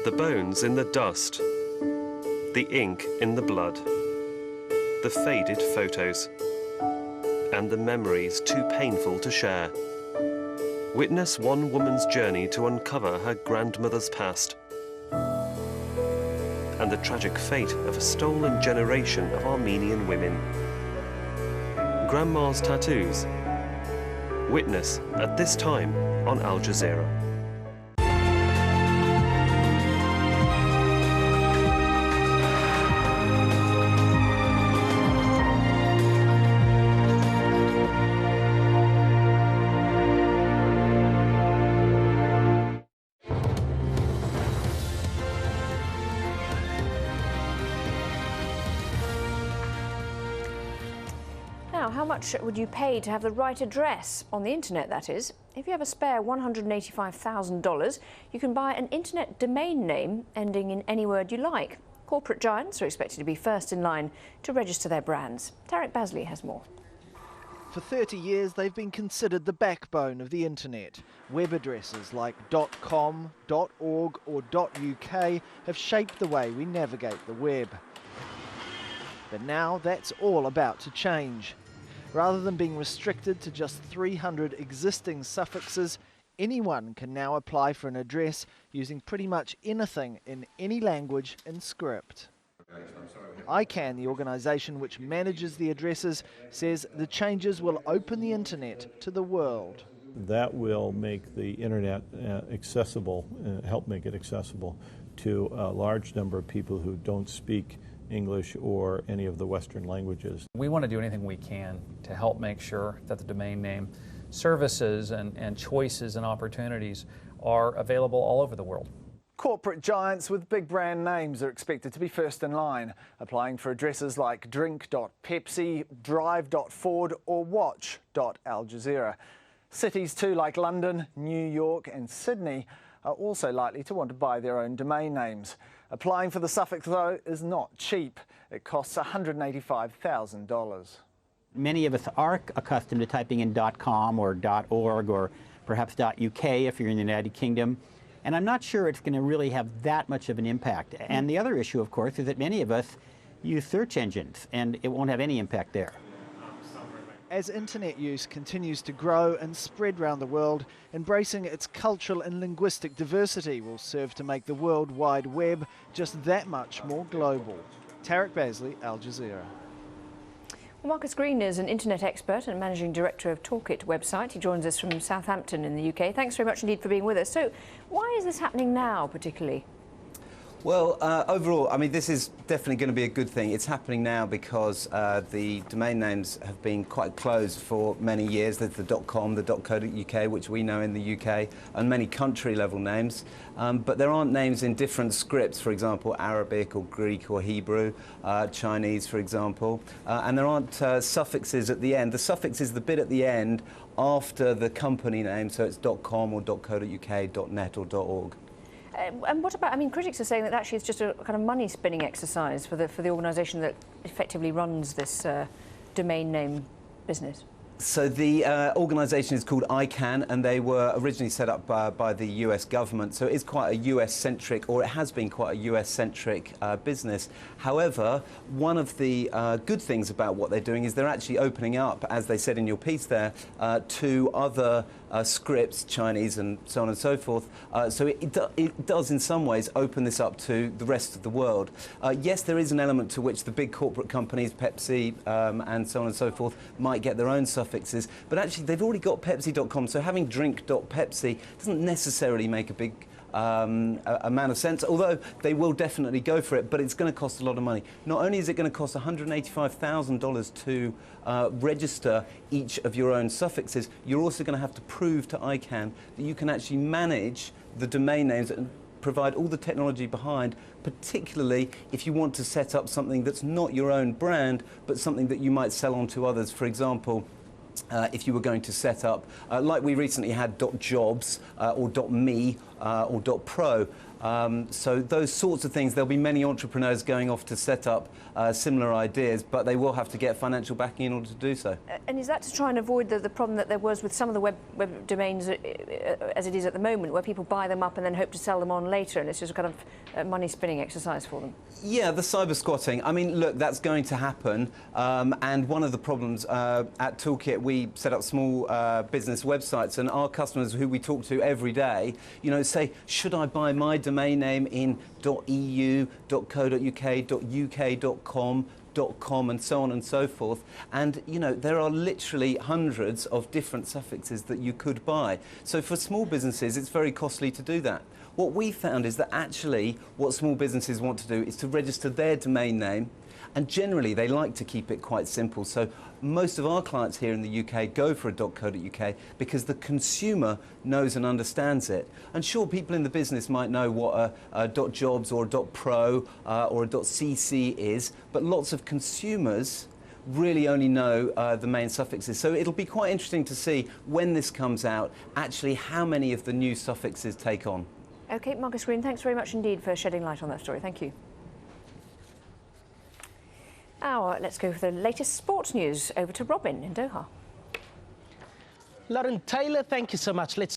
The bones in the dust, the ink in the blood, the faded photos, and the memories too painful to share. Witness one woman's journey to uncover her grandmother's past and the tragic fate of a stolen generation of Armenian women. Grandma's tattoos. Witness at this time on Al Jazeera. Now, how much would you pay to have the right address on the internet, that is? If you have a spare $185,000, you can buy an internet domain name ending in any word you like. Corporate giants are expected to be first in line to register their brands. Tarek Bazley has more. For 30 years, they've been considered the backbone of the internet. Web addresses like .com, .org or .uk have shaped the way we navigate the web. But now that's all about to change. Rather than being restricted to just 300 existing suffixes, anyone can now apply for an address using pretty much anything in any language and script. ICANN, the organisation which manages the addresses, says the changes will open the internet to the world. That will make the internet accessible, help make it accessible to a large number of people who don't speak English or any of the Western languages. We want to do anything we can to help make sure that the domain name services and choices and opportunities are available all over the world. Corporate giants with big brand names are expected to be first in line, applying for addresses like drink.pepsi, drive.ford or watch.al Jazeera. Cities too like London, New York and Sydney are also likely to want to buy their own domain names. Applying for the suffix, though, is not cheap. It costs $185,000. Many of us are accustomed to typing in .com or .org or perhaps .uk if you're in the United Kingdom, and I'm not sure it's going to really have that much of an impact. And the other issue, of course, is that many of us use search engines, and it won't have any impact there. As internet use continues to grow and spread around the world, embracing its cultural and linguistic diversity will serve to make the World Wide Web just that much more global. Tarek Bazley, Al Jazeera. Well, Marcus Green is an internet expert and managing director of Toolkit website. He joins us from Southampton in the UK. Thanks very much indeed for being with us. So, why is this happening now, particularly? Well, overall, I mean, this is definitely going to be a good thing. It's happening now because the domain names have been quite closed for many years. There's the .com, the .co.uk, which we know in the UK, and many country-level names. But there aren't names in different scripts, for example, Arabic or Greek or Hebrew, Chinese, for example. And there aren't suffixes at the end. The suffix is the bit at the end after the company name, so it's .com or .co.uk, .net or .org. And what about, I mean, critics are saying that actually it's just a kind of money-spinning exercise for the organisation that effectively runs this domain name business. So the organisation is called ICANN, and they were originally set up by the US government, so it is quite a US-centric, or it has been quite a US-centric business. However, one of the good things about what they're doing is they're actually opening up, as they said in your piece there, to other scripts, Chinese and so on and so forth. So it does in some ways open this up to the rest of the world. Yes, there is an element to which the big corporate companies, Pepsi and so on and so forth, might get their own suffixes, but actually they've already got Pepsi.com, so having drink.pepsi doesn't necessarily make a big amount of sense, although they will definitely go for it, but it's going to cost a lot of money. Not only is it going to cost $185,000 to register each of your own suffixes, you're also going to have to prove to ICANN that you can actually manage the domain names and provide all the technology behind, particularly if you want to set up something that's not your own brand, but something that you might sell on to others. For example, if you were going to set up, like we recently had .jobs or .me or .pro, So those sorts of things, there'll be many entrepreneurs going off to set up similar ideas, but they will have to get financial backing in order to do so. And is that to try and avoid the problem that there was with some of the web domains as it is at the moment, where people buy them up and then hope to sell them on later, and it's just a kind of money-spinning exercise for them? Yeah, the cyber squatting. I mean, look, that's going to happen. And one of the problems at Toolkit, we set up small business websites, and our customers who we talk to every day, you know, say, should I buy my domain name in .eu, .co.uk, .uk.com, .com, and so on and so forth. And, you know, there are literally hundreds of different suffixes that you could buy. So for small businesses, it's very costly to do that. What we found is that actually what small businesses want to do is to register their domain name, and generally they like to keep it quite simple. So most of our clients here in the UK go for a .co.uk because the consumer knows and understands it. And sure, people in the business might know what a .jobs or a .pro or a .cc is, but lots of consumers really only know the main suffixes. So it'll be quite interesting to see when this comes out, actually how many of the new suffixes take on. OK, Marcus Green, thanks very much indeed for shedding light on that story. Thank you. Now, let's go for the latest sports news. Over to Robin in Doha. Lauren Taylor, thank you so much. Let's